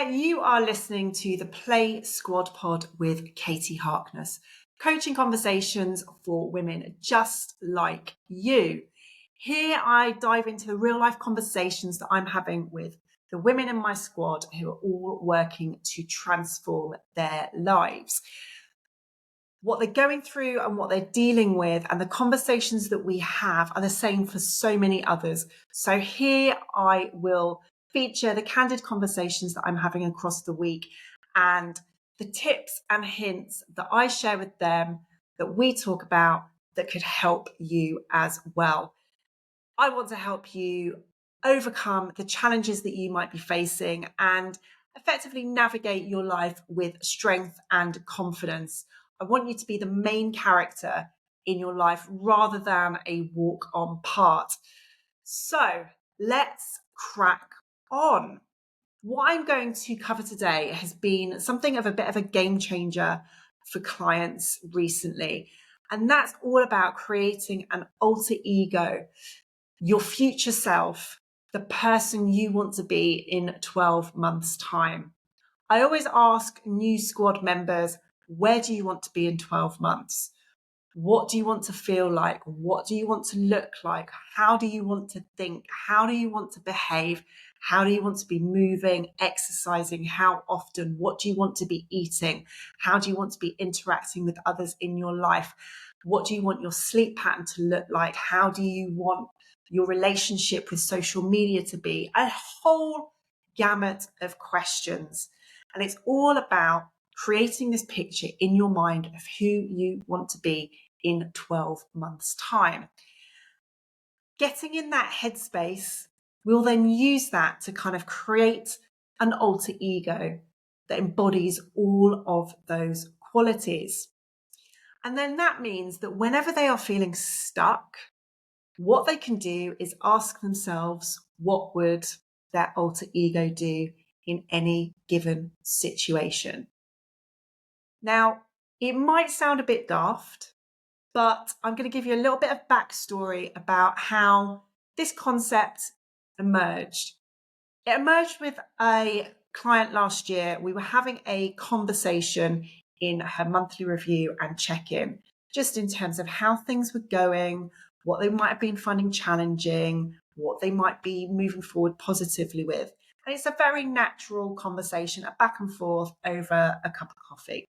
there, you are listening to the Play Squad Pod with Katy Harkness, coaching conversations for women just like you. Here I dive into the real life conversations that I'm having with the women in my squad who are all working to transform their lives. What they're going through and what they're dealing with and the conversations that we have are the same for so many others. So here I will feature the candid conversations that I'm having across the week and the tips and hints that I share with them that we talk about that could help you as well. I want to help you overcome the challenges that you might be facing and effectively navigate your life with strength and confidence. I want you to be the main character in your life rather than a walk-on part. So let's crack on. What I'm going to cover today has been something of a bit of a game changer for clients recently. And that's all about creating an alter ego, your future self, the person you want to be in 12 months' time. I always ask new squad members, where do you want to be in 12 months? What do you want to feel like? What do you want to look like? How do you want to think? How do you want to behave? How do you want to be moving, exercising? How often? What do you want to be eating? How do you want to be interacting with others in your life? What do you want your sleep pattern to look like? How do you want your relationship with social media to be? A whole gamut of questions. And it's all about creating this picture in your mind of who you want to be in 12 months' time. Getting in that headspace, we'll then use that to kind of create an alter ego that embodies all of those qualities. And then that means that whenever they are feeling stuck, what they can do is ask themselves, what would their alter ego do in any given situation? Now, it might sound a bit daft, but I'm going to give you a little bit of backstory about how this concept emerged. It emerged with a client last year. We were having a conversation in her monthly review and check-in, just in terms of how things were going, what they might have been finding challenging, what they might be moving forward positively with. And it's a very natural conversation, a back and forth over a cup of coffee.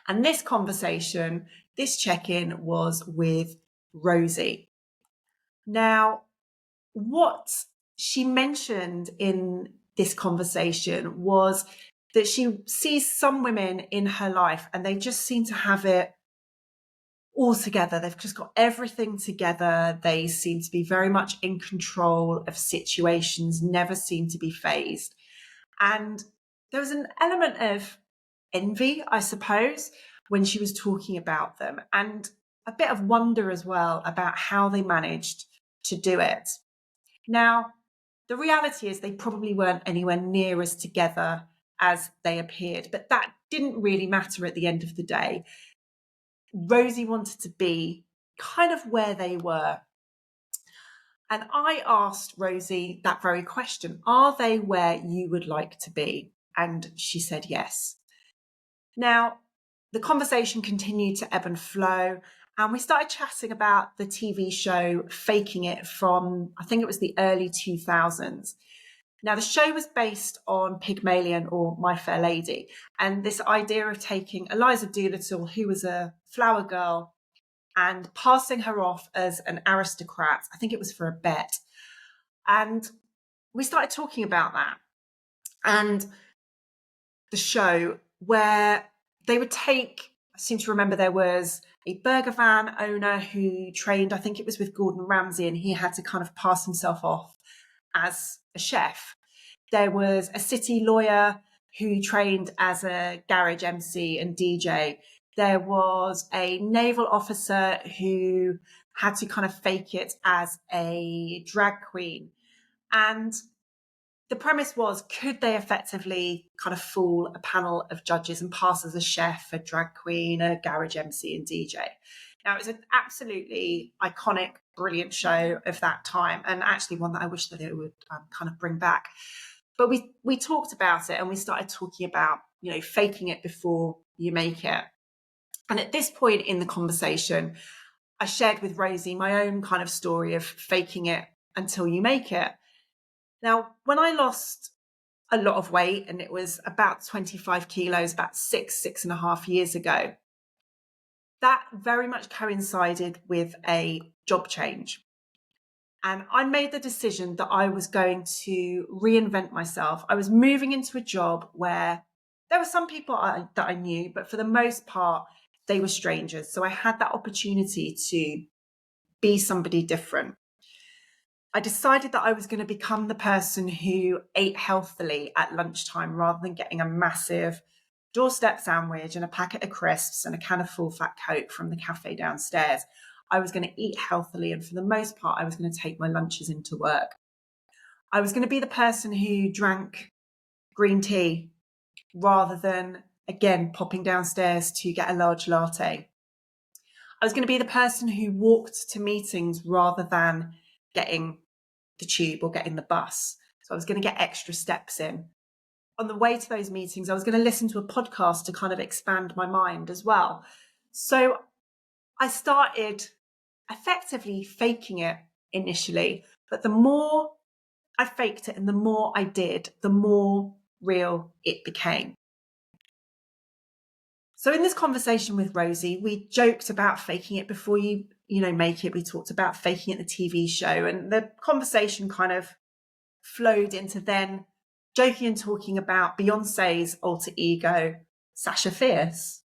And this conversation, this check-in was with Rosie. Now, what she mentioned in this conversation was that she sees some women in her life and they just seem to have it all together. They've just got everything together. They seem to be very much in control of situations, never seem to be fazed. And there was an element of envy, I suppose, when she was talking about them, and a bit of wonder as well about how they managed to do it. Now, the reality is they probably weren't anywhere near as together as they appeared, but that didn't really matter at the end of the day. Rosie wanted to be kind of where they were. And I asked Rosie that very question, are they where you would like to be? And she said yes. Now, the conversation continued to ebb and flow, and we started chatting about the TV show Faking It from, I think it was the early 2000s. Now, the show was based on Pygmalion or My Fair Lady, and this idea of taking Eliza Doolittle, who was a flower girl, and passing her off as an aristocrat. I think it was for a bet. And we started talking about that and the show where they would take, I seem to remember there was a burger van owner who trained, I think it was with Gordon Ramsay, and he had to kind of pass himself off as a chef. There was a city lawyer who trained as a garage MC and DJ. There was a naval officer who had to kind of fake it as a drag queen. And the premise was, could they effectively kind of fool a panel of judges and pass as a chef, a drag queen, a garage MC and DJ? Now, it was an absolutely iconic, brilliant show of that time, and actually one that I wish that it would kind of bring back. But we talked about it, and we started talking about, faking it before you make it. And at this point in the conversation, I shared with Rosie my own kind of story of faking it until you make it. Now, when I lost a lot of weight, and it was about 25 kilos, about 6.5 years ago, that very much coincided with a job change. And I made the decision that I was going to reinvent myself. I was moving into a job where there were some people that I knew, but for the most part, they were strangers. So I had that opportunity to be somebody different. I decided that I was going to become the person who ate healthily at lunchtime rather than getting a massive doorstep sandwich and a packet of crisps and a can of full fat Coke from the cafe downstairs. I was going to eat healthily, and for the most part, I was going to take my lunches into work. I was going to be the person who drank green tea rather than, again, popping downstairs to get a large latte. I was going to be the person who walked to meetings rather than getting the tube or getting the bus. So I was going to get extra steps in. On the way to those meetings, I was going to listen to a podcast to kind of expand my mind as well. So I started effectively faking it initially, but the more I faked it and the more I did, the more real it became. So in this conversation with Rosie, we joked about faking it before you make it. We talked about faking it the TV show, and the conversation kind of flowed into then joking and talking about Beyonce's alter ego, Sasha Fierce.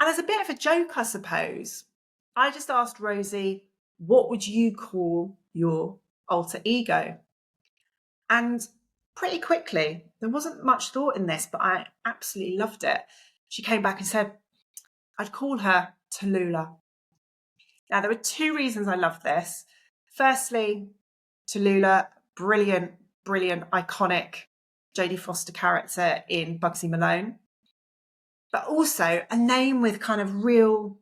And as a bit of a joke, I suppose, I just asked Rosie, what would you call your alter ego? And pretty quickly, there wasn't much thought in this, but I absolutely loved it. She came back and said, I'd call her Tallulah. Now, there are two reasons I love this. Firstly, Tallulah, brilliant, iconic Jodie Foster character in Bugsy Malone. But also a name with kind of real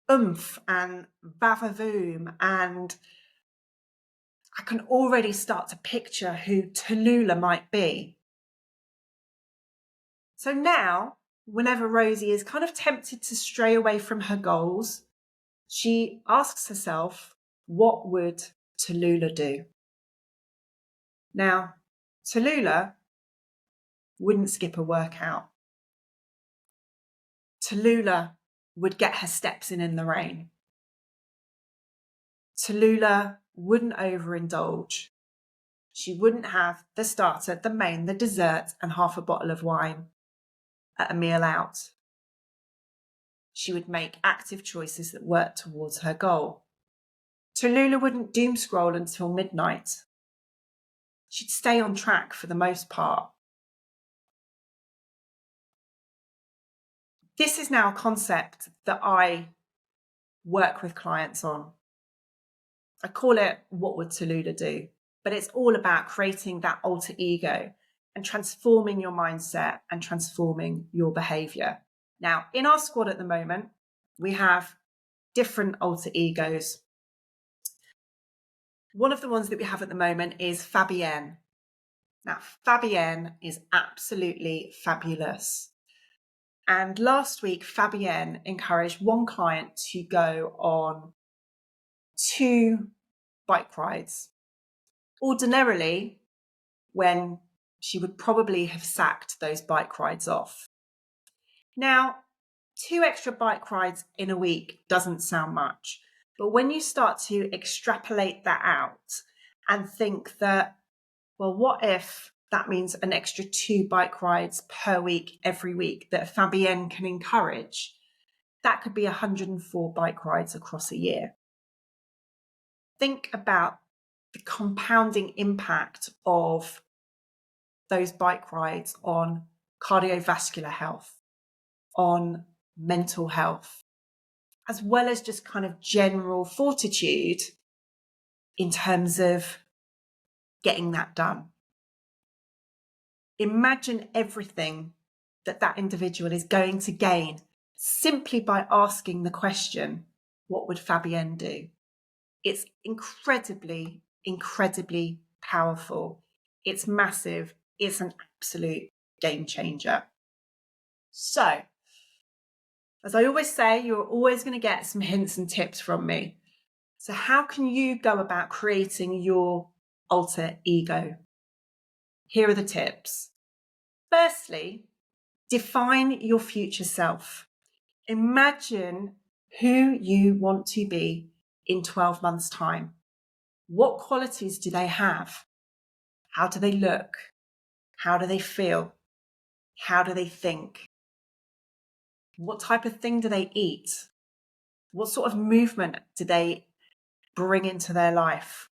oomph and vavavoom, and I can already start to picture who Tallulah might be. So now, whenever Rosie is kind of tempted to stray away from her goals, she asks herself, what would Tallulah do? Now, Tallulah wouldn't skip a workout. Tallulah would get her steps in the rain. Tallulah wouldn't overindulge. She wouldn't have the starter, the main, the dessert, and half a bottle of wine at a meal out. She would make active choices that worked towards her goal. Tallulah wouldn't doom scroll until midnight. She'd stay on track for the most part. This is now a concept that I work with clients on. I call it what would Tallulah do? But it's all about creating that alter ego and transforming your mindset and transforming your behavior. Now, in our squad at the moment, we have different alter egos. One of the ones that we have at the moment is Fabienne. Now, Fabienne is absolutely fabulous. And last week, Fabienne encouraged one client to go on 2 bike rides. Ordinarily, when she would probably have sacked those bike rides off. Now, 2 extra bike rides in a week doesn't sound much, but when you start to extrapolate that out and think that, well, what if that means an extra 2 bike rides per week every week that Fabienne can encourage? That could be 104 bike rides across a year. Think about the compounding impact of those bike rides on cardiovascular health, on mental health, as well as just kind of general fortitude in terms of getting that done. Imagine everything that that individual is going to gain simply by asking the question, what would Fabienne do? It's incredibly, incredibly powerful. It's massive. It's an absolute game changer. So, as I always say, you're always going to get some hints and tips from me. So how can you go about creating your alter ego? Here are the tips. Firstly, define your future self. Imagine who you want to be in 12 months' time. What qualities do they have? How do they look? How do they feel? How do they think? What type of thing do they eat? What sort of movement do they bring into their life?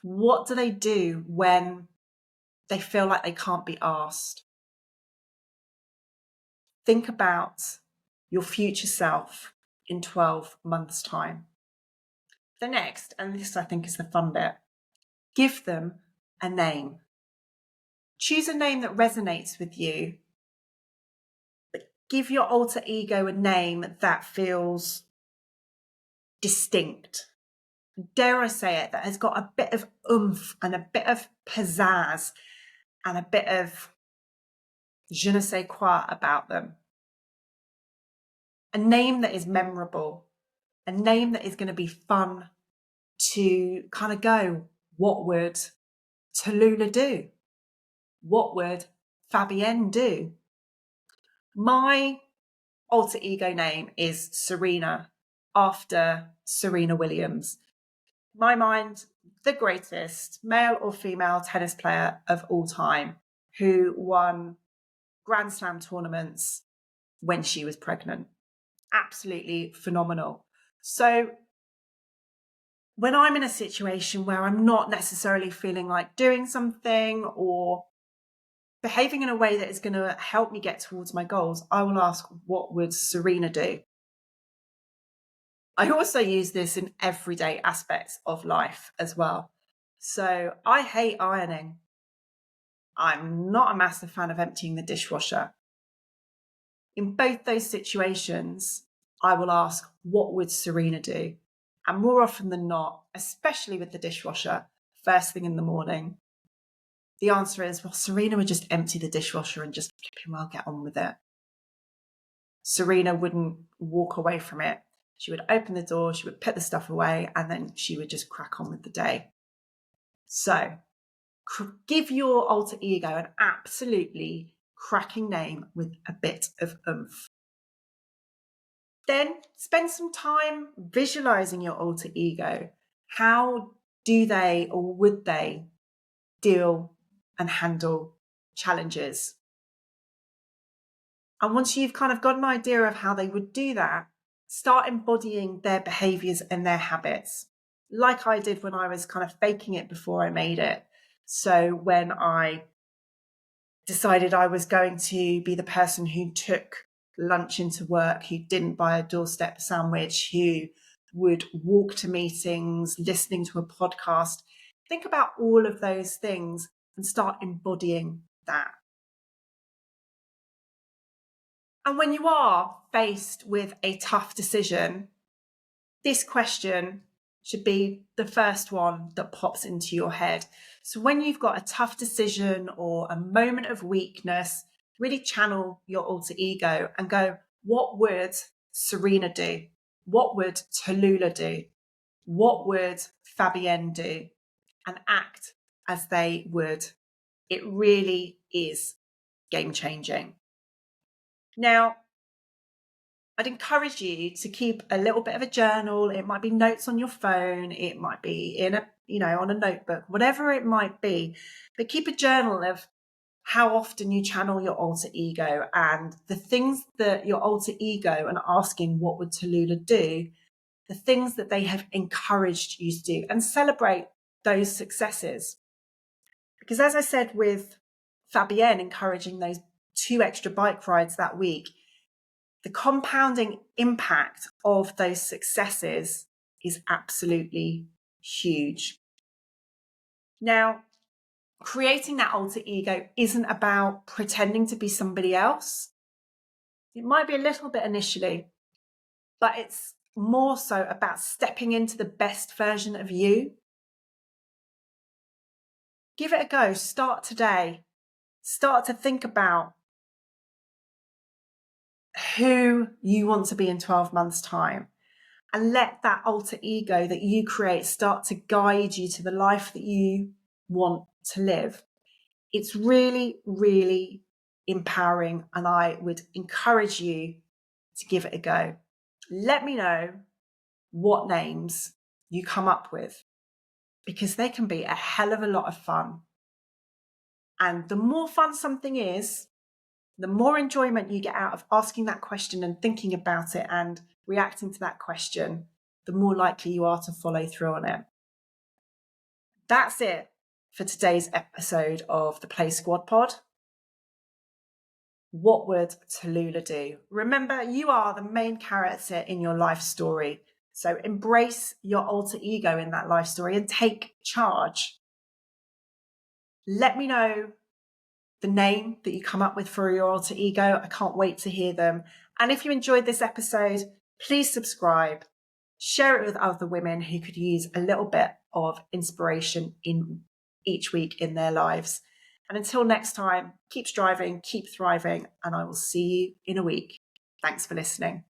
What do they do when they feel like they can't be asked? Think about your future self in 12 months' time. The next, and this I think is the fun bit, give them a name. Choose a name that resonates with you, but give your alter ego a name that feels distinct. Dare I say it, that has got a bit of oomph and a bit of pizzazz and a bit of je ne sais quoi about them. A name that is memorable, a name that is going to be fun to kind of go, what would Tallulah do? What would Fabienne do? My alter ego name is Serena, after Serena Williams. In my mind, the greatest male or female tennis player of all time, who won Grand Slam tournaments when she was pregnant. Absolutely phenomenal. So when I'm in a situation where I'm not necessarily feeling like doing something or behaving in a way that is going to help me get towards my goals, I will ask, what would Serena do? I also use this in everyday aspects of life as well. So I hate ironing. I'm not a massive fan of emptying the dishwasher. In both those situations, I will ask, what would Serena do? And more often than not, especially with the dishwasher, first thing in the morning, the answer is, well, Serena would just empty the dishwasher and just well get on with it. Serena wouldn't walk away from it. She would open the door, she would put the stuff away, and then she would just crack on with the day. So give your alter ego an absolutely cracking name with a bit of oomph. Then spend some time visualizing your alter ego. How do they or would they deal and handle challenges? And once you've kind of got an idea of how they would do that, start embodying their behaviors and their habits, like I did when I was kind of faking it before I made it. So when I decided I was going to be the person who took lunch into work, who didn't buy a doorstep sandwich, who would walk to meetings, listening to a podcast, think about all of those things and start embodying that. And when you are faced with a tough decision, this question should be the first one that pops into your head. So when you've got a tough decision or a moment of weakness, really channel your alter ego and go, what would Serena do? What would Tallulah do? What would Fabienne do? And act as they would. It really is game changing. Now, I'd encourage you to keep a little bit of a journal. It might be notes on your phone. It might be in a, on a notebook, whatever it might be. But keep a journal of how often you channel your alter ego and the things that your alter ego and asking what would Tallulah do, the things that they have encouraged you to do, and celebrate those successes. Because as I said with Fabienne encouraging those 2 extra bike rides that week, the compounding impact of those successes is absolutely huge. Now, creating that alter ego isn't about pretending to be somebody else. It might be a little bit initially, but it's more so about stepping into the best version of you. Give it a go. Start today. Start to think about who you want to be in 12 months' time. And let that alter ego that you create start to guide you to the life that you want to live. It's really, really empowering, and I would encourage you to give it a go. Let me know what names you come up with, because they can be a hell of a lot of fun. And the more fun something is, the more enjoyment you get out of asking that question and thinking about it and reacting to that question, the more likely you are to follow through on it. That's it for today's episode of the Play Squad Pod. What would Tallulah do? Remember, you are the main character in your life story. So embrace your alter ego in that life story and take charge. Let me know the name that you come up with for your alter ego. I can't wait to hear them. And if you enjoyed this episode, please subscribe, share it with other women who could use a little bit of inspiration in each week in their lives. And until next time, keep striving, keep thriving, and I will see you in a week. Thanks for listening.